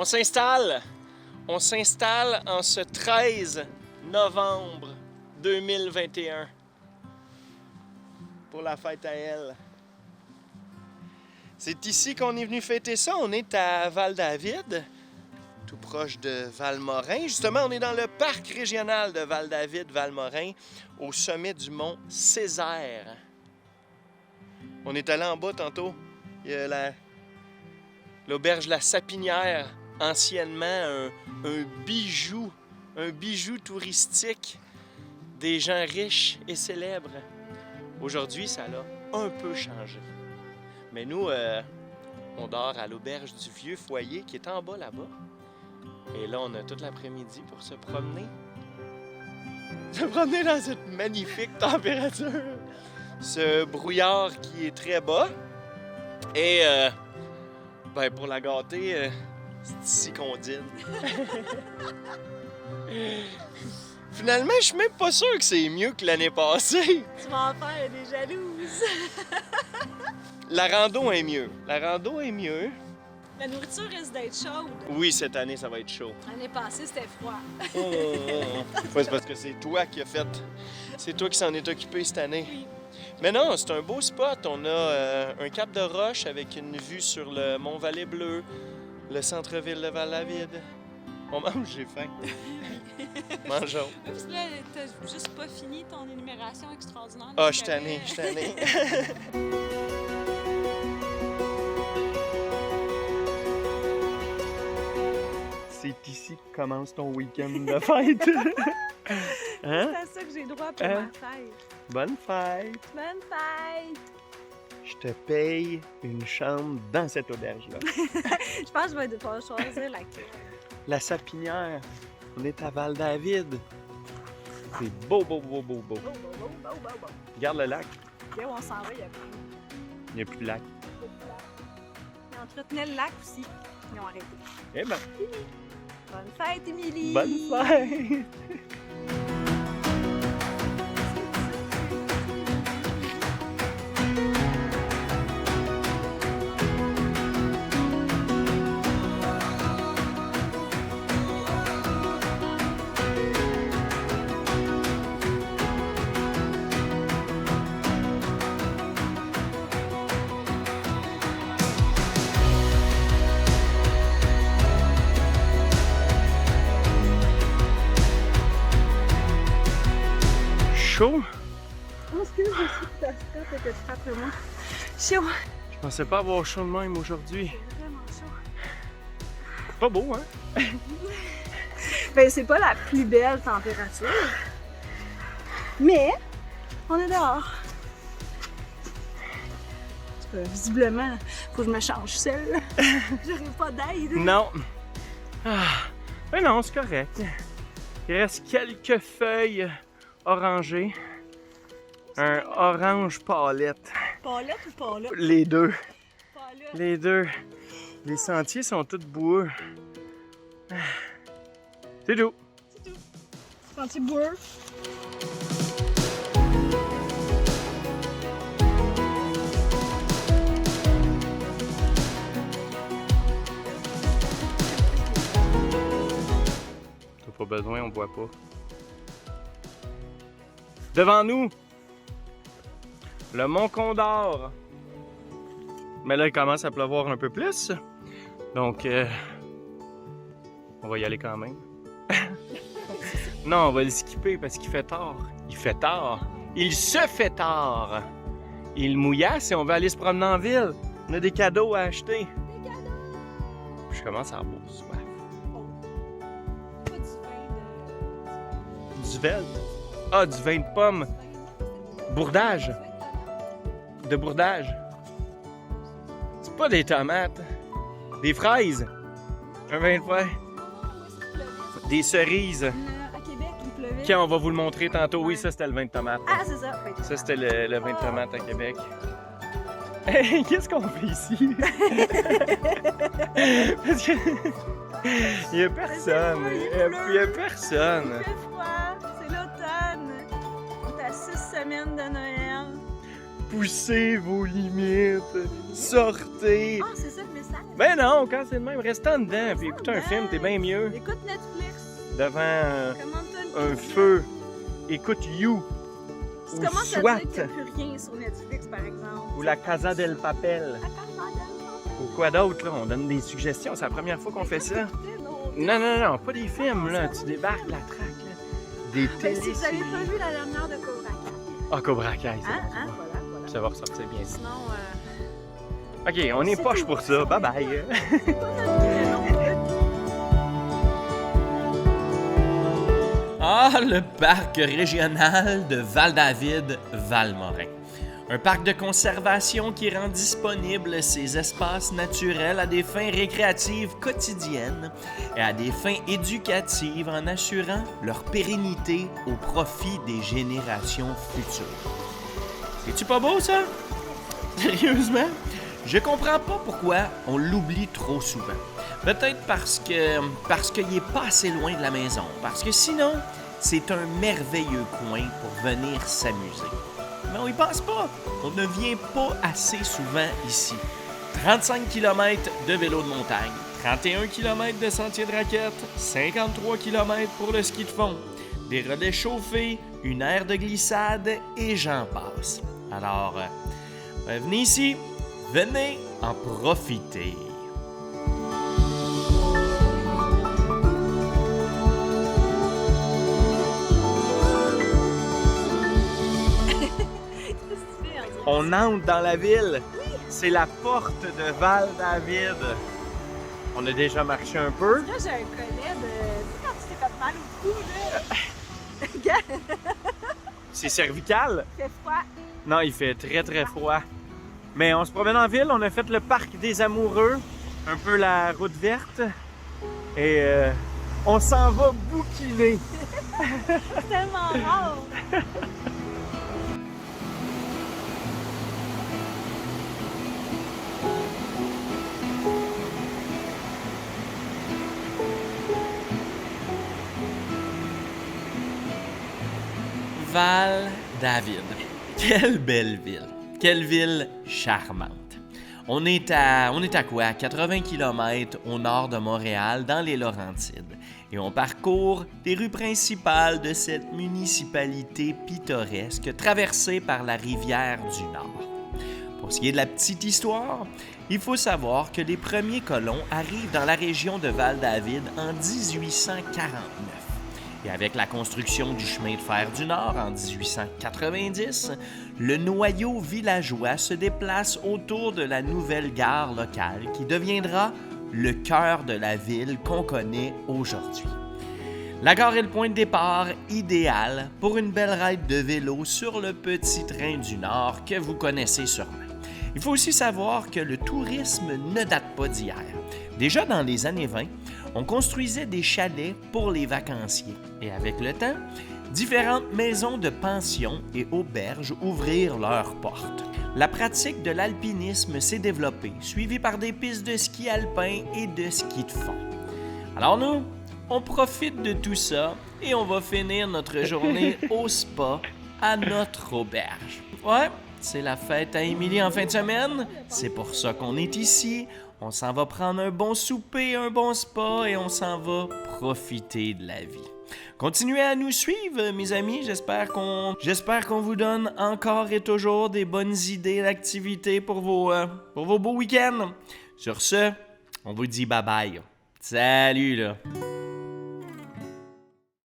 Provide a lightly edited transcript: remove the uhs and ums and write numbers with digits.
On s'installe en ce 13 novembre 2021 pour la fête à elle. C'est ici qu'on est venu fêter ça. On est à Val-David, tout proche de Valmorin. Justement, on est dans le parc régional de Val-David-Valmorin, au sommet du mont Césaire. On est allé en bas tantôt. Il y a l'auberge La Sapinière, anciennement un bijou touristique des gens riches et célèbres. Aujourd'hui, ça l'a un peu changé. Mais nous, on dort à l'auberge du Vieux Foyer qui est en bas là-bas. Et là, on a toute l'après-midi pour se promener. Se promener dans cette magnifique température. Ce brouillard qui est très bas. Et pour la gâter, c'est ici qu'on dîne. Finalement, je suis même pas sûr que c'est mieux que l'année passée. Tu vas en faire des jalouses. La rando est mieux. La nourriture risque d'être chaude. Oui, cette année, ça va être chaud. L'année passée, c'était froid. Ouais, c'est parce que c'est toi qui as fait. C'est toi qui s'en est occupé cette année. Oui. Mais non, c'est un beau spot. On a un cap de roche avec une vue sur le Mont-Vallée-Bleu, le centre-ville de Val-David. On mange, j'ai faim. Mangeons. Parce que là, t'as juste pas fini ton énumération extraordinaire. Ah, je suis tanné. C'est ici que commence ton week-end de fête. Hein? C'est à ça que j'ai droit pour ma fête. Bonne fête! Bonne fête! Je te paye une chambre dans cette auberge-là. Je pense que je vais devoir choisir laquelle. La Sapinière. On est à Val-David. C'est beau. Regarde le lac. Là où on s'en va, il y a plus. Il n'y a plus de lac. Ils entretenaient le lac aussi. Ils ont arrêté. Eh ben, Bonne fête, Émilie! bonne fête! Chaud? Je pense que je suis ta strap et que tu frappes moi. Chaud! Je pensais pas avoir chaud de même aujourd'hui. C'est vraiment chaud. Pas beau, hein? Ben, c'est pas la plus belle température. Mais, on est dehors. Visiblement, faut que je me change seule. J'aurais pas d'aide. Non. Mais non, c'est correct. Il reste quelques feuilles orangées. Un orange palette. Palette ou palette? Les deux. Palette. Les deux. Les sentiers sont tous boueux. C'est tout. C'est tout. Sentier boueux. T'as pas besoin, on boit pas. Devant nous, le Mont Condor. Mais là, il commence à pleuvoir un peu plus. Donc, on va y aller quand même. Non, on va le skipper parce qu'il fait tard. Il fait tard. Il se fait tard. Il mouillasse et on va aller se promener en ville. On a des cadeaux à acheter. Des cadeaux! Je commence à avoir soif. Pas du vin Du vin? Ah, du vin de pomme. Bourdage. De bourdage. C'est pas des tomates. Des fraises. Un vin de foie. Des cerises. À Québec, il pleuvait. Tiens, on va vous le montrer tantôt. Oui, ça, c'était le vin de tomate. Ah, c'est ça. Ça, c'était le vin de tomate à Québec. Hey, qu'est-ce qu'on fait ici? Parce que... Il y a personne. Il y a personne. Il fait froid. C'est l'automne. On est à 6 semaines de Noël. Poussez vos limites. Sortez. Ah, c'est ça le message? Ben non, quand c'est le même, reste en dedans puis écoute un film, t'es bien mieux. Écoute Netflix. Devant Commande-toi une un pizza. feu. Écoute You. Tu Ou commences à SWAT. dire qu'il n'y a plus rien sur Netflix, par exemple. Ou La Casa del Papel. Ou quoi d'autre, là? On donne des suggestions. C'est la première fois qu'on fait ça. Non, pas des films, là. Tu débarques la traque, là. Des Ben, si vous téléséries. n'avez pas vu la dernière de Cobra Kai. Ah, Cobra Kai, c'est Hein, bon, hein, voilà. ça va ressortir bien. Sinon, OK, on est c'est poche tout. pour ça. Bye-bye. c'est pas notre nom. Ah, le parc régional de Val-David-Valmorin. Un parc de conservation qui rend disponibles ses espaces naturels à des fins récréatives quotidiennes et à des fins éducatives en assurant leur pérennité au profit des générations futures. C'est-tu pas beau, ça? Sérieusement? Je comprends pas pourquoi on l'oublie trop souvent. Peut-être parce qu'il est pas assez loin de la maison. Parce que sinon, c'est un merveilleux coin pour venir s'amuser. Mais on y pense pas. On ne vient pas assez souvent ici. 35 km de vélo de montagne, 31 km de sentier de raquettes, 53 km pour le ski de fond, des relais chauffés, une aire de glissade et j'en passe. Alors, venez ici, venez en profiter. On entre dans la ville. C'est la porte de Val-David. On a déjà marché un peu. Là, j'ai un collet de. Tu sais, quand tu t'es fait mal au cou, là. Regarde, C'est cervical. il fait froid. Non, il fait très très froid. Mais on se promène en ville, on a fait le parc des amoureux, un peu la route verte. Et on s'en va bouquiner. C'est tellement rare. Val-David. Quelle belle ville. Quelle ville charmante. On est à quoi? À 80 km au nord de Montréal, dans les Laurentides. Et on parcourt les rues principales de cette municipalité pittoresque traversée par la rivière du Nord. Pour ce qui est de la petite histoire, il faut savoir que les premiers colons arrivent dans la région de Val-David en 1849. Et avec la construction du chemin de fer du Nord en 1890, le noyau villageois se déplace autour de la nouvelle gare locale qui deviendra le cœur de la ville qu'on connaît aujourd'hui. La gare est le point de départ idéal pour une belle ride de vélo sur le petit train du Nord que vous connaissez sûrement. Il faut aussi savoir que le tourisme ne date pas d'hier. Déjà dans les années 20, on construisait des chalets pour les vacanciers. Et avec le temps, différentes maisons de pension et auberges ouvrirent leurs portes. La pratique de l'alpinisme s'est développée, suivie par des pistes de ski alpin et de ski de fond. Alors nous, on profite de tout ça et on va finir notre journée au spa à notre auberge. Ouais, c'est la fête à Émilie en fin de semaine. C'est pour ça qu'on est ici. On s'en va prendre un bon souper, un bon spa et on s'en va profiter de la vie. Continuez à nous suivre, mes amis. J'espère qu'on vous donne encore et toujours des bonnes idées d'activités pour vos beaux week-ends. Sur ce, on vous dit bye-bye. Salut, là!